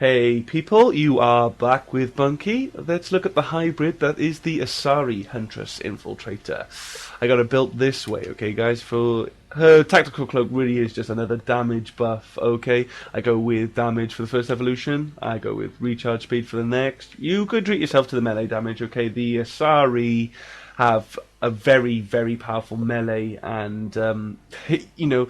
Hey people, you are back with Bunky. Let's look at the hybrid that is the Asari Huntress Infiltrator. I got it built this way, okay guys, for her tactical cloak really is just another damage buff, okay? I go with damage for the first evolution, I go with recharge speed for the next. You could treat yourself to the melee damage, okay? The Asari have a very, very powerful melee and, you know,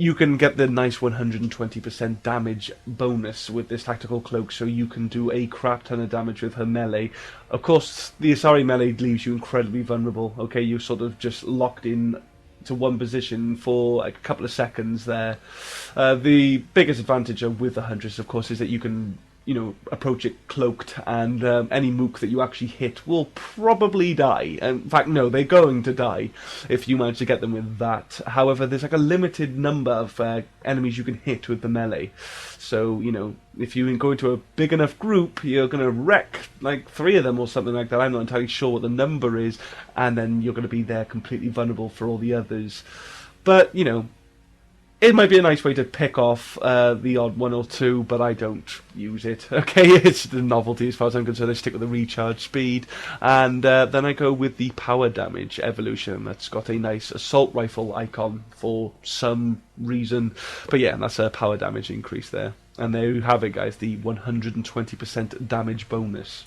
you can get the nice 120% damage bonus with this tactical cloak, so you can do a crap ton of damage with her melee. Of course, the Asari melee leaves you incredibly vulnerable, okay? You're sort of just locked in to one position for like a couple of seconds there. The biggest advantage with the Huntress, of course, is that you can, approach it cloaked, and any mook that you actually hit will probably die. In fact, no, they're going to die if you manage to get them with that. However, there's like a limited number of enemies you can hit with the melee. So, if you go into a big enough group, you're going to wreck like 3 of them or something like that. I'm not entirely sure what the number is, and then you're going to be there completely vulnerable for all the others. But, it might be a nice way to pick off the odd 1 or 2, but I don't use it. Okay, it's the novelty as far as I'm concerned. I stick with the recharge speed, and then I go with the power damage evolution. That's got a nice assault rifle icon for some reason. But yeah, that's a power damage increase there. And there you have it, guys, the 120% damage bonus.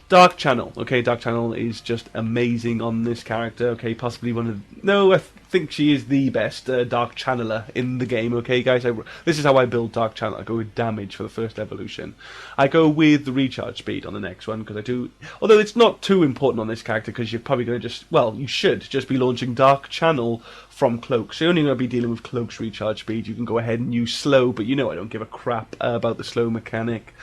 Dark Channel. Okay, Dark Channel is just amazing on this character. Okay, possibly one of... No, I think she is the best Dark Channeler in the game. Okay, guys, this is how I build Dark Channel. I go with damage for the first evolution. I go with the recharge speed on the next one, because I do... Although it's not too important on this character, because you're probably going to just... Well, you should just be launching Dark Channel from Cloak. So you're only going to be dealing with Cloak's recharge speed. You can go ahead and use slow, but I don't give a crap about the slow mechanic.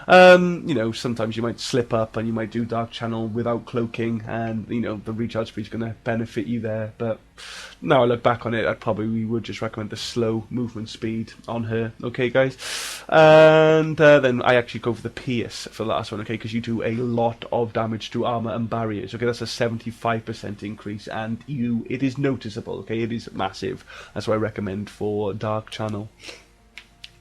Sometimes you might slip up and you might do Dark Channel without cloaking, and the recharge speed is going to benefit you there. But now I look back on it, I probably would just recommend the slow movement speed on her. Okay, guys, and then I actually go for the Pierce for the last one. Okay, because you do a lot of damage to armor and barriers. Okay, that's a 75% increase, and it is noticeable. Okay, it is massive. That's what I recommend for Dark Channel.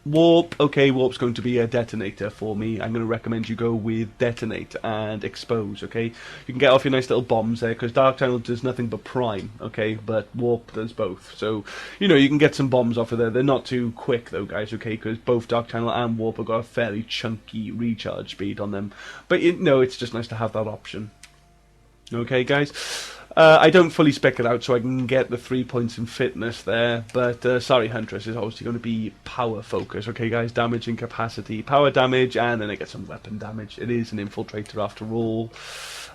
Warp, okay, Warp's going to be a detonator for me. I'm going to recommend you go with Detonate and Expose, okay? You can get off your nice little bombs there, because Dark Channel does nothing but prime, okay? But Warp does both. So, you can get some bombs off of there. They're not too quick, though, guys, okay? Because both Dark Channel and Warp have got a fairly chunky recharge speed on them. But, it's just nice to have that option. Okay, guys? I don't fully spec it out so I can get the 3 points in fitness there, but Asari Huntress is obviously going to be power focus, okay guys, damage and capacity, power damage, and then I get some weapon damage. It is an infiltrator after all,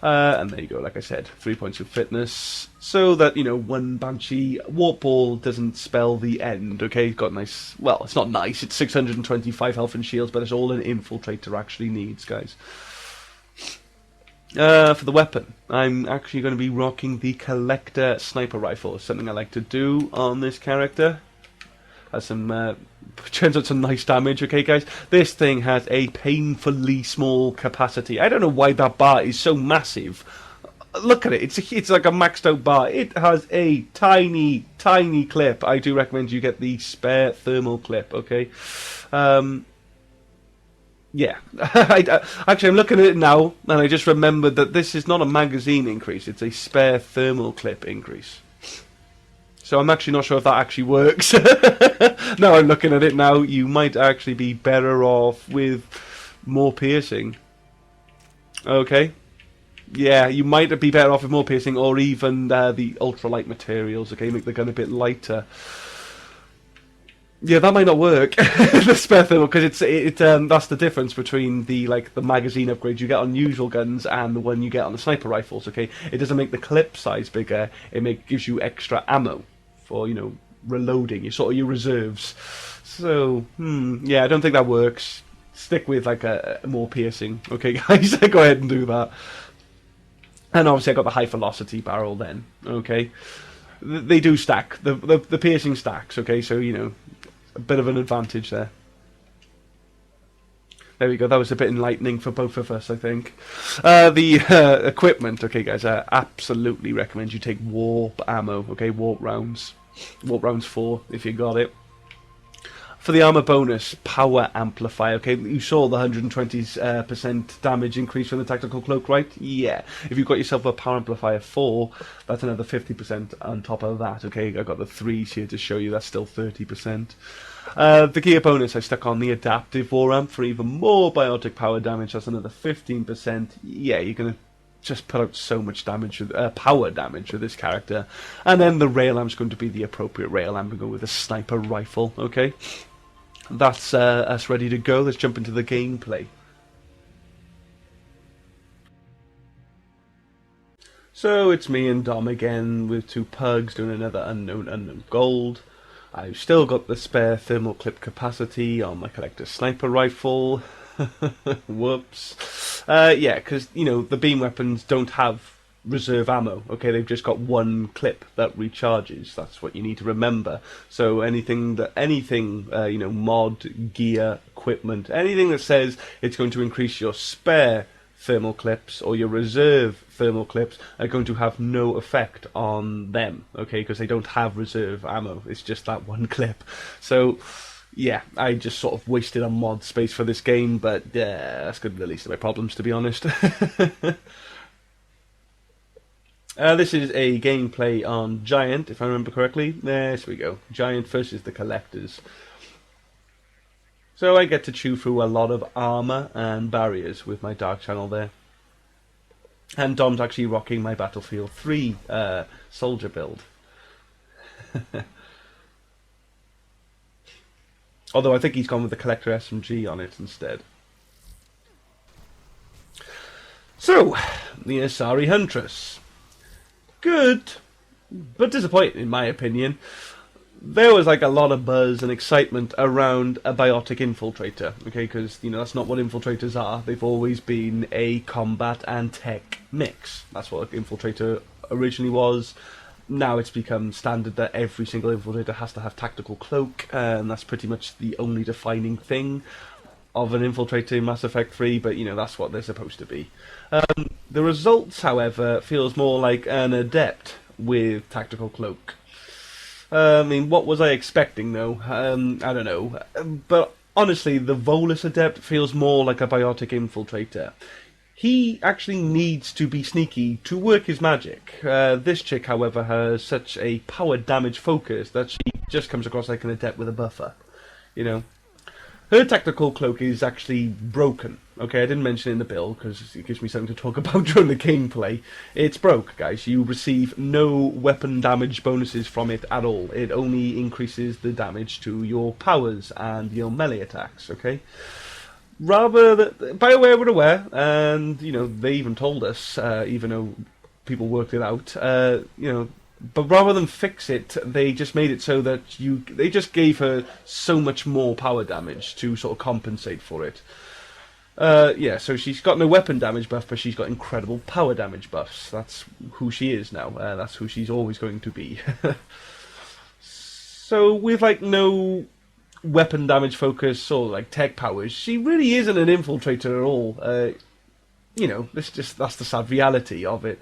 and there you go, like I said, 3 points of fitness, so that, one Bwnci warp ball doesn't spell the end, okay, got nice, well, it's not nice, it's 625 health and shields, but it's all an infiltrator actually needs, guys. For the weapon, I'm actually going to be rocking the Collector Sniper Rifle. Something I like to do on this character. Has some, turns out some nice damage, okay guys? This thing has a painfully small capacity. I don't know why that bar is so massive. Look at it, it's like a maxed out bar. It has a tiny, tiny clip. I do recommend you get the spare thermal clip, okay? Yeah, actually I'm looking at it now, and I just remembered that this is not a magazine increase, it's a spare thermal clip increase. So I'm actually not sure if that actually works. Now I'm looking at it now, you might actually be better off with more piercing. Okay. Yeah, you might be better off with more piercing, or even the ultralight materials, okay, make the gun a bit lighter. Yeah, that might not work, the spare thermal, because that's the difference between the magazine upgrades you get on usual guns and the one you get on the sniper rifles, okay? It doesn't make the clip size bigger, it gives you extra ammo for, reloading, your reserves. So, yeah, I don't think that works. Stick with, a more piercing, okay, guys? Go ahead and do that. And obviously I got the high velocity barrel then, okay? They do stack, the piercing stacks, okay, so, a bit of an advantage there. There we go, that was a bit enlightening for both of us, I think. The equipment, okay guys, I absolutely recommend you take warp ammo, okay, warp rounds. Warp rounds 4, if you got it. For the armor bonus, power amplifier. Okay, you saw the 120% damage increase from the tactical cloak, right? Yeah. If you've got yourself a power amplifier 4, that's another 50% on top of that. Okay, I got the 3s here to show you. That's still 30%. The gear bonus, I stuck on the adaptive war amp for even more biotic power damage. That's another 15%. Yeah, you're gonna just put out so much damage, power damage with this character. And then the rail amp's going to be the appropriate rail amp. We go with a sniper rifle. Okay. That's us ready to go. Let's jump into the gameplay. So it's me and Dom again with 2 pugs doing another unknown gold. I've still got the spare thermal clip capacity on my collector sniper rifle. Whoops. Yeah, because, you know, the beam weapons don't have reserve ammo. Okay, they've just got 1 clip that recharges. That's what you need to remember. So anything, you know, mod, gear, equipment, anything that says it's going to increase your spare thermal clips or your reserve thermal clips are going to have no effect on them. Okay, because they don't have reserve ammo. It's just that 1 clip. So yeah, I just sort of wasted a mod space for this game, but that's good, the least of my problems, to be honest. This is a gameplay on Giant, if I remember correctly. There we go. Giant versus the Collectors. So I get to chew through a lot of armor and barriers with my Dark Channel there. And Dom's actually rocking my Battlefield 3 soldier build. Although I think he's gone with the Collector SMG on it instead. So, the Asari Huntress. Good, but disappointing in my opinion. There was like a lot of buzz and excitement around a biotic infiltrator, okay, because, you know, that's not what infiltrators are. They've always been a combat and tech mix. That's what an infiltrator originally was. Now it's become standard that every single infiltrator has to have tactical cloak, and that's pretty much the only defining thing of an infiltrator in Mass Effect 3, but, you know, that's what they're supposed to be. The results, however, feels more like an adept with tactical cloak. I mean, what was I expecting, though? I don't know. But honestly, the Volus adept feels more like a biotic infiltrator. He actually needs to be sneaky to work his magic. This chick, however, has such a power damage focus that she just comes across like an adept with a buffer. You know? Her tactical cloak is actually broken. Okay, I didn't mention it in the build because it gives me something to talk about during the gameplay. It's broke, guys. You receive no weapon damage bonuses from it at all. It only increases the damage to your powers and your melee attacks, okay? Rather, BioWare were aware, and, you know, they even told us, even though people worked it out, you know, but rather than fix it, they just made it so that they just gave her so much more power damage to sort of compensate for it. Yeah, so she's got no weapon damage buff, but she's got incredible power damage buffs. That's who she is now. That's who she's always going to be. So with like no weapon damage focus or like tech powers, she really isn't an infiltrator at all. You know, that's the sad reality of it.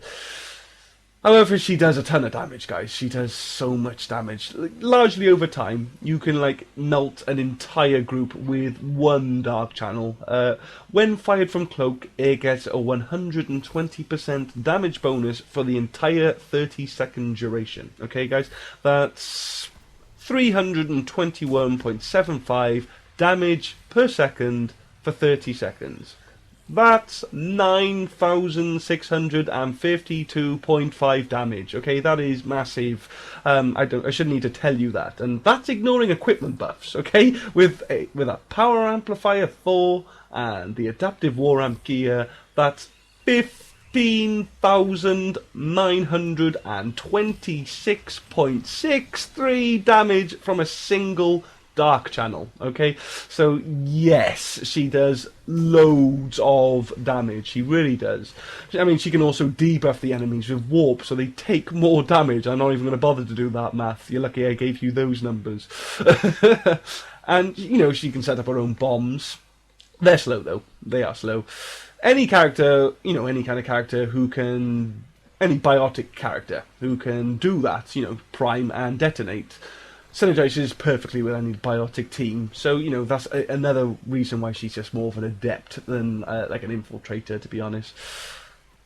However, she does a ton of damage, guys. She does so much damage. Largely over time, you can, like, melt an entire group with 1 Dark Channel. When fired from Cloak, it gets a 120% damage bonus for the entire 30-second duration. Okay, guys? That's 321.75 damage per second for 30 seconds. That's 9,652.5 damage. Okay, that is massive. I shouldn't need to tell you that, and that's ignoring equipment buffs. Okay, with a power amplifier 4 and the adaptive war amp gear, that's 15,926.63 damage from a single Dark Channel. Okay, so yes, she does loads of damage. She really does. I mean, she can also debuff the enemies with warp, so they take more damage. I'm not even going to bother to do that math. You're lucky I gave you those numbers. And, you know, she can set up her own bombs. They're slow, though. They are slow. Any character, you know, any kind of character who can... Any biotic character who can do that, you know, prime and detonate, synergizes perfectly with any biotic team. So, you know, that's another reason why she's just more of an adept than like an infiltrator, to be honest.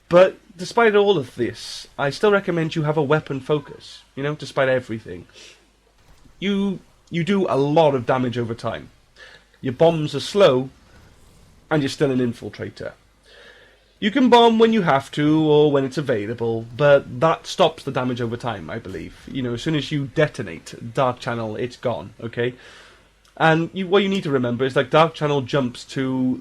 But despite all of this, I still recommend you have a weapon focus. You know, despite everything, you do a lot of damage over time. Your bombs are slow, and you're still an infiltrator. You can bomb when you have to, or when it's available, but that stops the damage over time, I believe. You know, as soon as you detonate Dark Channel, it's gone, okay? And what you need to remember is like Dark Channel jumps to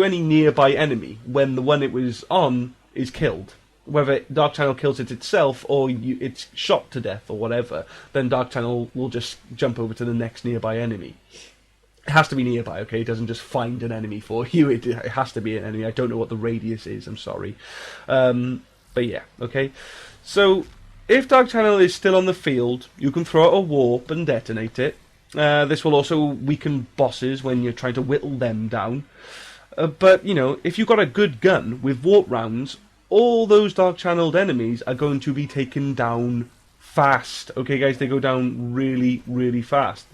any nearby enemy when the one it was on is killed. Whether Dark Channel kills it itself or it's shot to death or whatever, then Dark Channel will just jump over to the next nearby enemy. It has to be nearby, okay? It doesn't just find an enemy for you. It has to be an enemy. I don't know what the radius is, I'm sorry. But yeah, okay? So, if Dark Channel is still on the field, you can throw out a warp and detonate it. This will also weaken bosses when you're trying to whittle them down. But, you know, if you've got a good gun with warp rounds, all those Dark Channeled enemies are going to be taken down fast. Okay, guys? They go down really, really fast.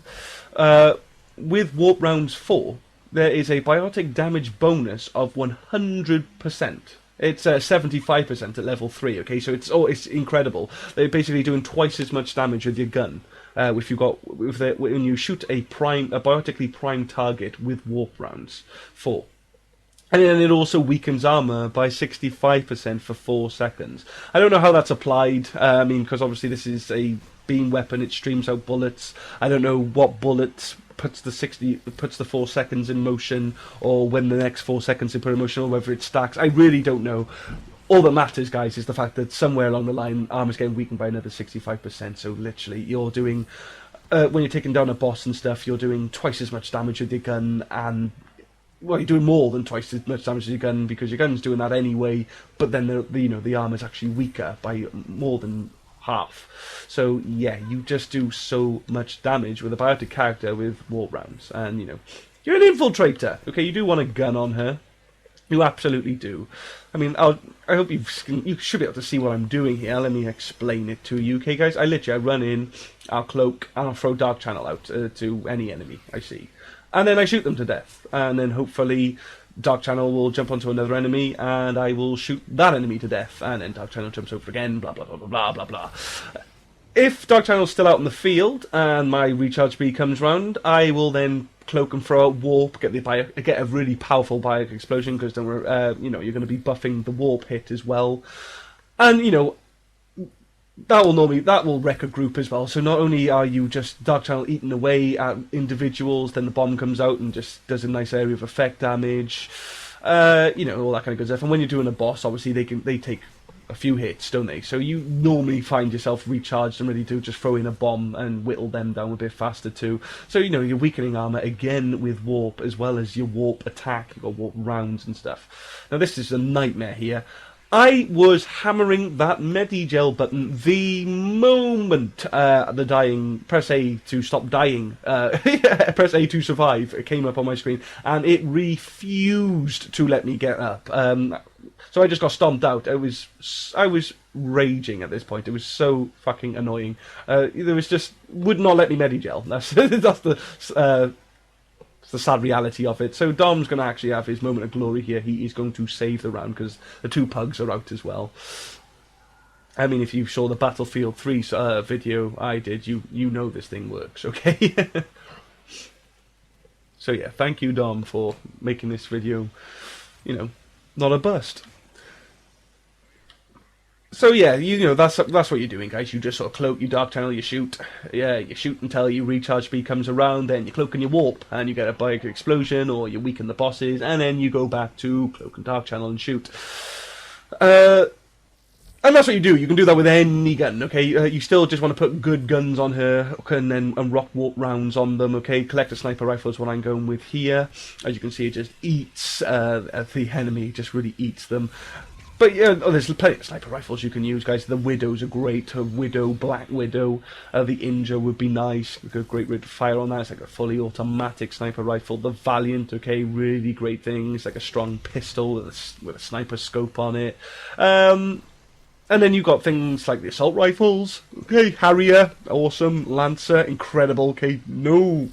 With Warp Rounds 4, there is a biotic damage bonus of 100%. It's 75% at level 3, okay, so it's incredible. They're basically doing twice as much damage with your gun. When you shoot a biotically primed target with Warp Rounds 4. And then it also weakens armor by 65% for 4 seconds. I don't know how that's applied, I mean, because obviously this is a beam weapon, it streams out bullets. I don't know what bullets puts the 4 seconds in motion, or when the next 4 seconds they put in motion, or whether it stacks. I really don't know. All that matters, guys, is the fact that somewhere along the line, armor's getting weakened by another 65%. So literally, you're doing when you're taking down a boss and stuff, you're doing twice as much damage with your gun, and well, you're doing more than twice as much damage with your gun because your gun's doing that anyway. But then the armor's actually weaker by more than half. So yeah, you just do so much damage with a biotic character with warp rounds, and you know, you're an infiltrator. Okay, you do want a gun on her. You absolutely do. I mean, I hope you should be able to see what I'm doing here. Let me explain it to you, okay, guys? I run in, I'll cloak, and I'll throw Dark Channel out to any enemy I see, and then I shoot them to death, and then hopefully Dark Channel will jump onto another enemy, and I will shoot that enemy to death, and then Dark Channel jumps over again, blah, blah, blah, blah, blah, blah, blah. If Dark Channel's still out in the field, and my recharge speed comes round, I will then cloak and throw out warp, get a really powerful biotic explosion, because then you're going to be buffing the warp hit as well. And, you know, that will wreck a group as well. So not only are you just Dark Channel eating away at individuals, then the bomb comes out and just does a nice area of effect damage, you know, all that kind of good stuff. And when you're doing a boss, obviously they take a few hits, don't they? So you normally find yourself recharged and ready to just throw in a bomb and whittle them down a bit faster too. So, you know, you're weakening armor again with warp, as well as your warp attack, you've got warp rounds and stuff. Now this is a nightmare here. I was hammering that Medigel button the moment the dying, press A to stop dying, press A to survive, it came up on my screen, and it refused to let me get up. So I just got stomped out. I was raging at this point. It was so fucking annoying. There was just would not let me Medigel. That's the sad reality of it. So Dom's going to actually have his moment of glory here. He is going to save the round because the 2 pugs are out as well. I mean, if you saw the Battlefield 3 video I did, you know this thing works, okay? So yeah, thank you, Dom, for making this video, you know, not a bust. So yeah, you know, that's what you're doing, guys. You just sort of cloak, you Dark Channel, you shoot. Yeah, you shoot until your recharge speed comes around, then you cloak and you warp, and you get a biotic explosion, or you weaken the bosses, and then you go back to cloak and Dark Channel and shoot. And that's what you do. You can do that with any gun, okay? You still just want to put good guns on her, and rock warp rounds on them, okay? Collector sniper rifle is what I'm going with here. As you can see, it just eats the enemy, just really eats them. But yeah, there's plenty of sniper rifles you can use, guys. The Widow's are great. Widow, Black Widow. The Inja would be nice. We've got a great rate of fire on that. It's like a fully automatic sniper rifle. The Valiant, okay, really great thing. It's like a strong pistol with a sniper scope on it. And And then you've got things like the assault rifles. Okay, Harrier, awesome. Lancer, incredible. Okay, no.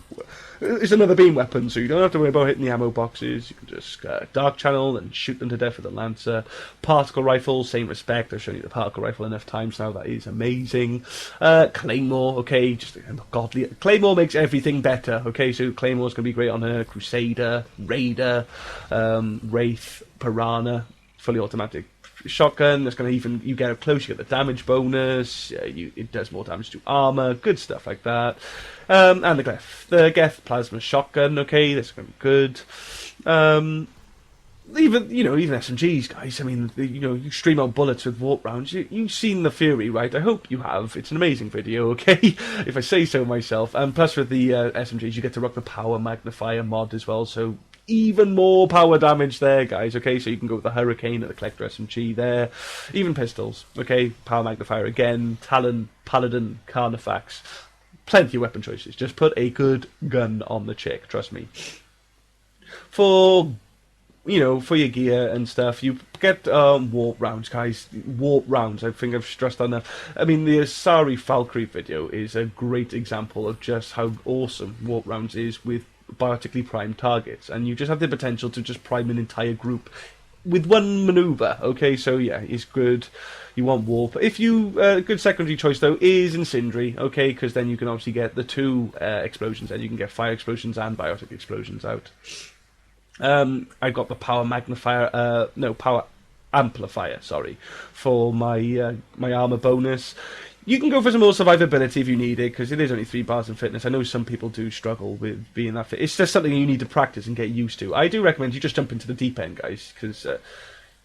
It's another beam weapon, so you don't have to worry about hitting the ammo boxes. You can just dark channel and shoot them to death with a Lancer. Particle rifle, same respect. I've shown you the particle rifle enough times now. That is amazing. Claymore, okay, just godly. Claymore makes everything better. Okay, so Claymore's going to be great on a Crusader, Raider, Wraith, Piranha, fully automatic shotgun. That's going to even, you get up close, you get the damage bonus. It does more damage to armor, good stuff like that. And the Geth plasma shotgun. Okay, that's going to be good. Even SMGs, guys. I mean, you stream out bullets with warp rounds. You've seen the Fury, right? I hope you have. It's an amazing video, okay? If I say so myself. And plus with the SMGs, you get to rock the power magnifier mod as well. So even more power damage there, guys. Okay, so you can go with the Hurricane or the Collector SMG there. Even pistols. Okay, power magnifier again. Talon, Paladin, Carnifex. Plenty of weapon choices. Just put a good gun on the chick. Trust me. For your gear and stuff, you get warp rounds, guys. Warp rounds. I think I've stressed on that. I mean, the Asari Valkyrie video is a great example of just how awesome warp rounds is with biotically primed targets, and you just have the potential to just prime an entire group with one maneuver. Okay, so yeah, it's good. You want warp. If you a good secondary choice though is Incendiary. Okay, because then you can obviously get the two explosions, and you can get fire explosions and biotic explosions out. I got the power magnifier. Power amplifier. Sorry, for my my armor bonus. You can go for some more survivability if you need it, because it is only 3 bars in fitness. I know some people do struggle with being that fit. It's just something you need to practice and get used to. I do recommend you just jump into the deep end, guys, because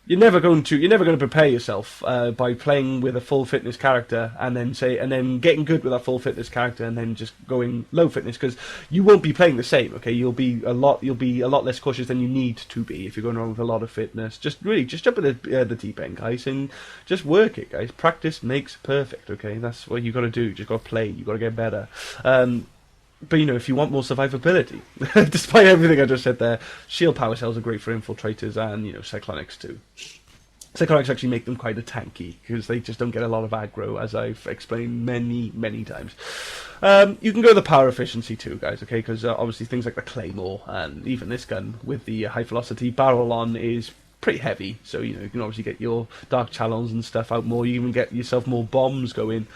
you're never going to prepare yourself by playing with a full fitness character and then getting good with that full fitness character and then just going low fitness, because you won't be playing the same. Okay, you'll be a lot less cautious than you need to be if you're going around with a lot of fitness. Just jump in the deep end, guys, and just work it, guys. Practice makes perfect. Okay, that's what you got to do. You just got to play. You got to get better. But if you want more survivability, despite everything I just said there, shield power cells are great for infiltrators and cyclonics too. Cyclonics actually make them quite a tanky because they just don't get a lot of aggro, as I've explained many times. You can go the power efficiency too, guys. Okay, because obviously things like the Claymore and even this gun with the high velocity barrel on is pretty heavy, so you can obviously get your dark channels and stuff out more. You even get yourself more bombs going,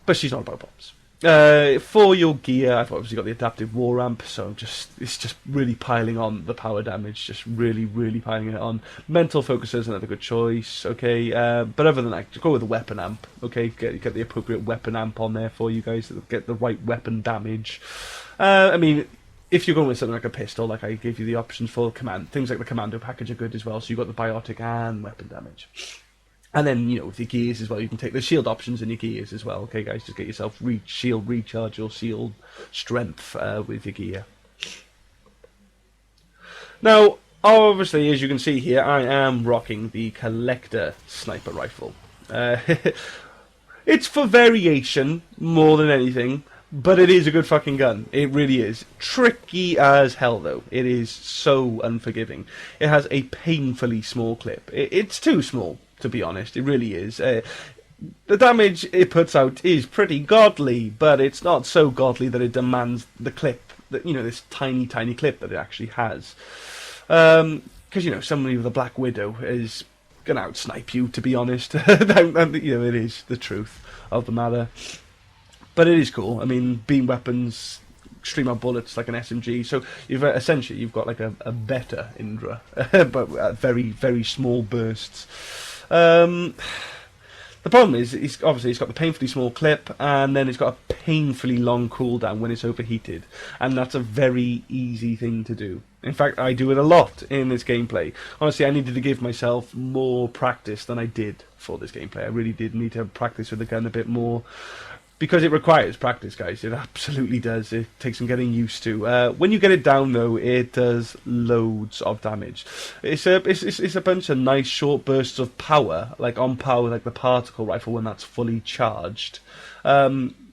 but she's not about bombs. For your gear, I've obviously got the adaptive war ramp, so it's just really piling on the power damage, just really piling it on. Mental focus is another good choice, okay, but other than that, just go with the weapon amp, okay, get the appropriate weapon amp on there for you guys, get the right weapon damage. I mean, if you're going with something like a pistol, like I gave you the options for things like the commando package are good as well, so you've got the biotic and weapon damage. And then, with your gears as well, you can take the shield options in your gears as well. Okay, guys, just get yourself shield recharge or shield strength with your gear. Now, obviously, as you can see here, I am rocking the Collector sniper rifle. It's for variation more than anything, but it is a good fucking gun. It really is. Tricky as hell, though. It is so unforgiving. It has a painfully small clip. It's too small, to be honest. It really is. The damage it puts out is pretty godly, but it's not so godly that it demands the clip, this tiny clip that it actually has. Because, somebody with a Black Widow is going to outsnipe you, to be honest. And, it is the truth of the matter. But it is cool. I mean, beam weapons stream out bullets like an SMG, so you've got like a better Indra, but very small bursts. The problem is, it's got the painfully small clip, and then it's got a painfully long cooldown when it's overheated, and that's a very easy thing to do. In fact, I do it a lot in this gameplay. Honestly, I needed to give myself more practice than I did for this gameplay. I really did need to practice with the gun a bit more, because it requires practice, guys. It absolutely does. It takes some getting used to. When you get it down, though, it does loads of damage. It's a bunch of nice short bursts of power, like on power, like the particle rifle when that's fully charged.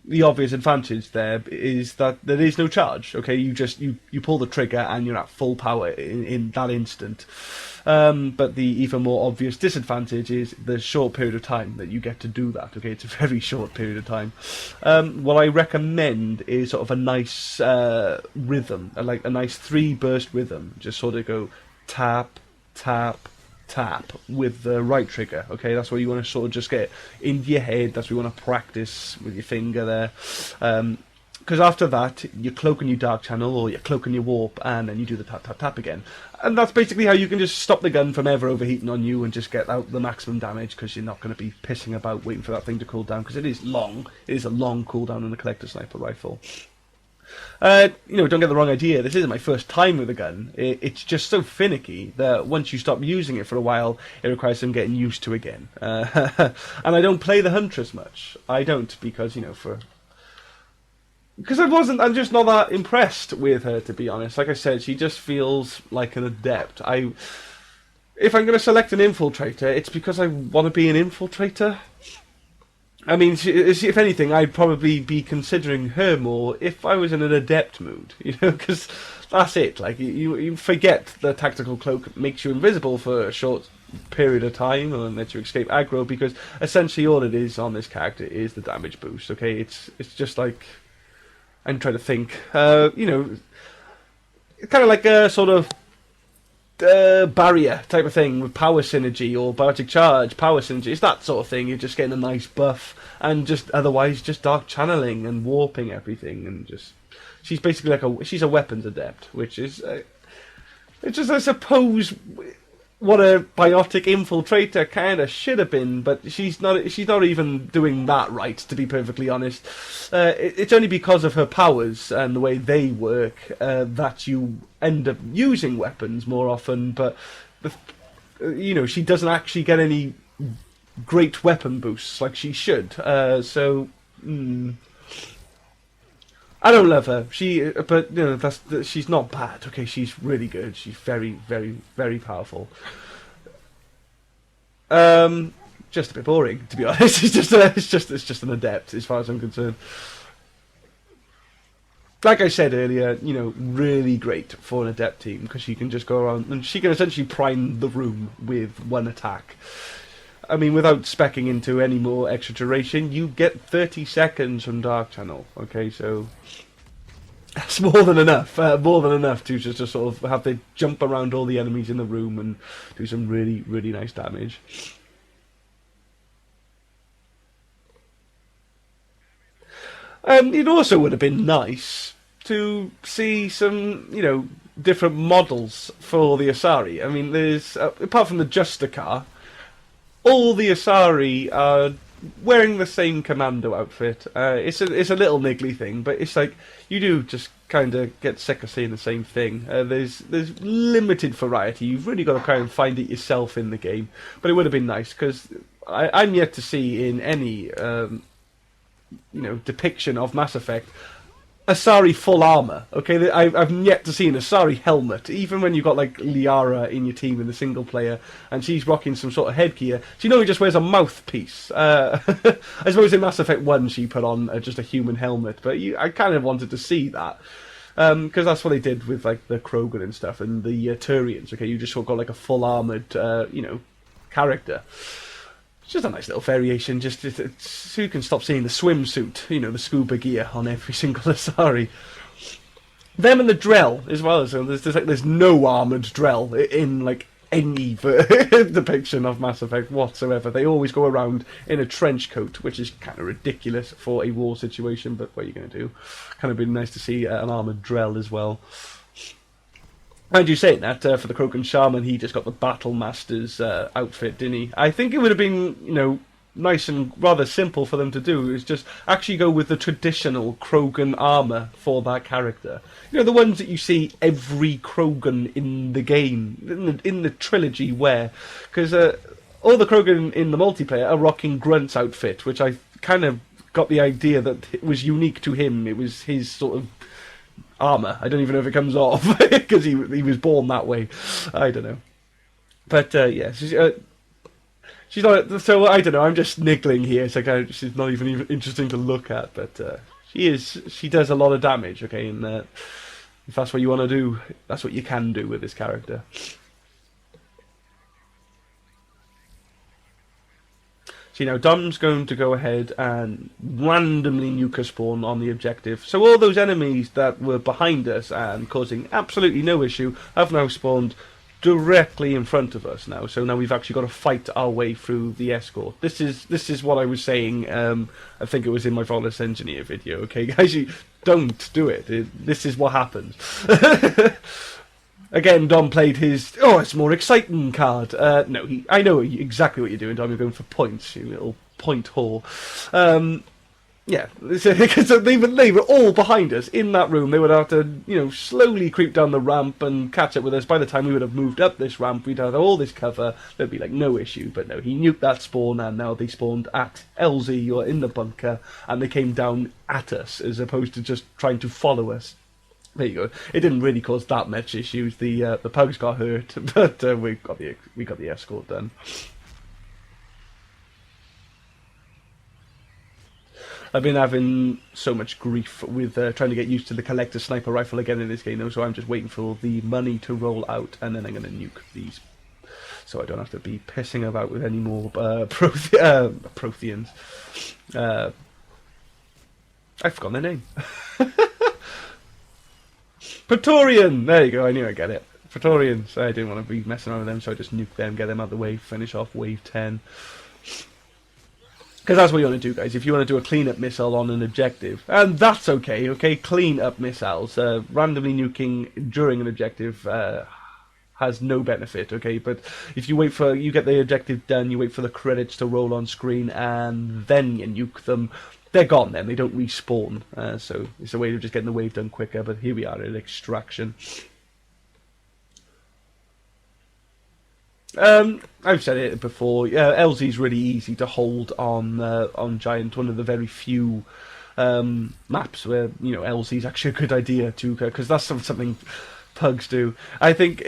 the obvious advantage there is that there is no charge. Okay, you pull the trigger and you're at full power in that instant. But the even more obvious disadvantage is the short period of time that you get to do that. Okay, it's a very short period of time. What I recommend is sort of a nice rhythm, like a nice 3-burst rhythm. Just sort of go tap, tap, tap with the right trigger. Okay, that's what you want to sort of just get into your head. That's what you want to practice with your finger there. Because after that, you cloak on your dark channel or you cloak on your warp, and then you do the tap tap tap again. And that's basically how you can just stop the gun from ever overheating on you and just get out the maximum damage, because you're not going to be pissing about waiting for that thing to cool down, because it is long. It is a long cooldown on the collector sniper rifle. Don't get the wrong idea. This isn't my first time with a gun. It's just so finicky that once you stop using it for a while, it requires some getting used to again. And I don't play the Huntress much. I don't, because I'm just not that impressed with her, to be honest. Like I said, she just feels like an adept. If I'm going to select an infiltrator, it's because I want to be an infiltrator. I mean, if anything, I'd probably be considering her more if I was in an adept mood, because that's it. Like, you forget the tactical cloak makes you invisible for a short period of time and lets you escape aggro, because essentially all it is on this character is the damage boost. Okay, it's just like, I'm trying to think, it's kind of like a sort of barrier type of thing with power synergy, or biotic charge, power synergy. It's that sort of thing. You're just getting a nice buff, and just otherwise just dark channeling and warping everything, and just she's basically she's a weapons adept, which is it's just, I suppose, what a biotic infiltrator kind of should have been, but she's not even doing that right, to be perfectly honest. It's only because of her powers and the way they work that you end up using weapons more often, but she doesn't actually get any great weapon boosts like she should. I don't love her. She's not bad. Okay, she's really good. She's very, very, very powerful. Just a bit boring, to be honest. It's just an adept, as far as I'm concerned. Like I said earlier, really great for an adept team, because she can just go around and she can essentially prime the room with one attack. I mean, without speccing into any more extra duration, you get 30 seconds from Dark Channel. Okay, so that's more than enough. More than enough to just to sort of have to jump around all the enemies in the room and do some really, really nice damage. It also would have been nice to see some, different models for the Asari. I mean, there's apart from the Justicar, all the Asari are wearing the same commando outfit. It's a little niggly thing, but it's like you do just kind of get sick of seeing the same thing. There's limited variety. You've really got to kind of find it yourself in the game. But it would have been nice, because I'm yet to see in any depiction of Mass Effect Asari full armor. Okay, I've yet to see an Asari helmet. Even when you've got like Liara in your team in the single player, and she's rocking some sort of headgear, she just wears a mouthpiece. I suppose in Mass Effect 1 she put on just a human helmet, but I kind of wanted to see that, because that's what they did with like the Krogan and stuff and the Turians. Okay, you just sort of got like a full armored, character. It's just a nice little variation, just so you can stop seeing the swimsuit, the scuba gear on every single Asari. Them and the Drell as well. So there's no armoured Drell in like any depiction of Mass Effect whatsoever. They always go around in a trench coat, which is kind of ridiculous for a war situation, but what are you going to do? Kind of been nice to see an armoured Drell as well. And you saying that, for the Krogan Shaman, he just got the Battle Master's outfit, didn't he? I think it would have been, nice and rather simple for them to do, is just actually go with the traditional Krogan armour for that character. The ones that you see every Krogan in the game, in the trilogy wear. Because all the Krogan in the multiplayer are rocking Grunt's outfit, which I kind of got the idea that it was unique to him. It was his sort of armour. I don't even know if it comes off, because he was born that way. I don't know. But, yes. She's not. So I don't know. I'm just niggling here. It's like she's not even interesting to look at, but she is. She does a lot of damage. Okay, and if that's what you want to do, that's what you can do with this character. See, now Dom's going to go ahead and randomly nuke a spawn on the objective. So all those enemies that were behind us and causing absolutely no issue have now spawned directly in front of us now. So now we've actually got to fight our way through the escort. This is what I was saying. I think it was in my Flawless Engineer video. Okay, guys, you don't do it. This is what happens. Again, Dom played his, it's more exciting card. No, I know exactly what you're doing, Dom. You're going for points, you little point whore. Yeah, because they were all behind us in that room. They would have to, slowly creep down the ramp and catch up with us. By the time we would have moved up this ramp, we'd have all this cover. There'd be, no issue. But no, he nuked that spawn, and now they spawned at LZ or in the bunker, and they came down at us, as opposed to just trying to follow us. There you go. It didn't really cause that much issues. The pugs got hurt, but we got the escort done. I've been having so much grief with trying to get used to the collector sniper rifle again in this game, though. So I'm just waiting for the money to roll out, and then I'm going to nuke these, so I don't have to be pissing about with any more Protheans. I've forgotten their name. Praetorian! There you go, I knew I'd get it. Praetorians. I didn't want to be messing around with them, so I just nuked them, get them out of the way, finish off wave 10. Because that's what you want to do, guys. If you want to do a clean-up missile on an objective, and that's okay, clean-up missiles. Randomly nuking during an objective has no benefit, okay? But if you you get the objective done, you wait for the credits to roll on screen, and then you nuke them, they're gone then, they don't respawn. So it's a way of just getting the wave done quicker, but here we are at extraction. I've said it before, LZ's really easy to hold on Giant, one of the very few maps where, LZ's actually a good idea to, because that's something pugs do. I think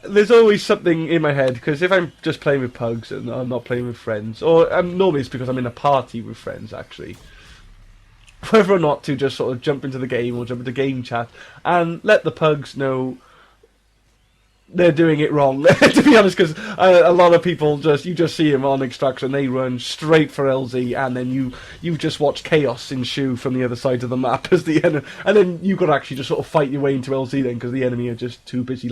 there's always something in my head, because if I'm just playing with pugs and I'm not playing with friends, or normally it's because I'm in a party with friends, actually, whether or not to just sort of jump into the game or jump into game chat and let the pugs know they're doing it wrong, to be honest, because a lot of people you just see them on extraction, they run straight for LZ, and then you just watch chaos ensue from the other side of the map as the enemy, and then you've got to actually just sort of fight your way into LZ then, because the enemy are just too busy,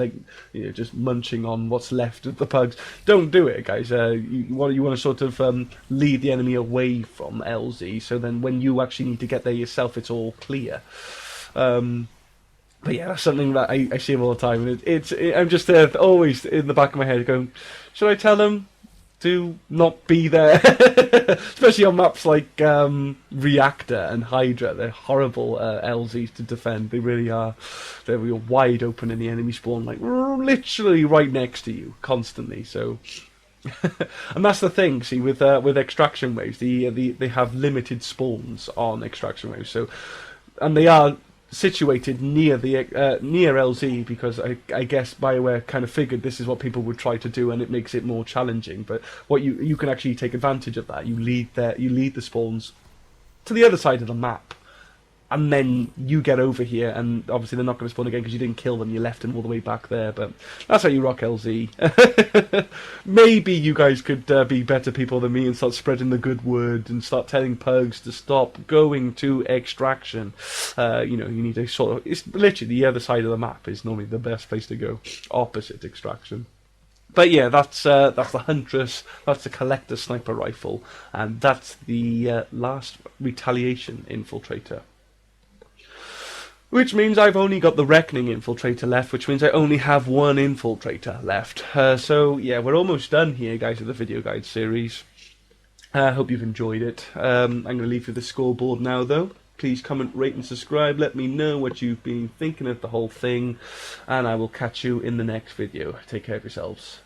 just munching on what's left of the pugs. Don't do it, guys. You want to sort of lead the enemy away from LZ, so then when you actually need to get there yourself, it's all clear. But yeah, that's something that I see him all the time, and I'm just always in the back of my head going, should I tell him to not be there? Especially on maps like Reactor and Hydra, they're horrible LZs to defend. They really are. They're real wide open in the enemy spawn, literally right next to you, constantly. So, and that's the thing. See, with extraction waves, they have limited spawns on extraction waves. So, and they are situated near near LZ, because I guess BioWare kind of figured this is what people would try to do, and it makes it more challenging. But what you can actually take advantage of that. You lead the spawns to the other side of the map, and then you get over here, and obviously they're not going to spawn again because you didn't kill them, you left them all the way back there. But that's how you rock LZ. Maybe you guys could be better people than me and start spreading the good word and start telling pugs to stop going to extraction. You need to sort of, it's literally the other side of the map is normally the best place to go, opposite extraction. But yeah, that's the Huntress, that's the collector sniper rifle, and that's the last retaliation infiltrator. Which means I've only got the Reckoning Infiltrator left, which means I only have one Infiltrator left. So yeah, we're almost done here, guys, with the video guide series. I hope you've enjoyed it. I'm going to leave you the scoreboard now, though. Please comment, rate and subscribe. Let me know what you've been thinking of the whole thing. And I will catch you in the next video. Take care of yourselves.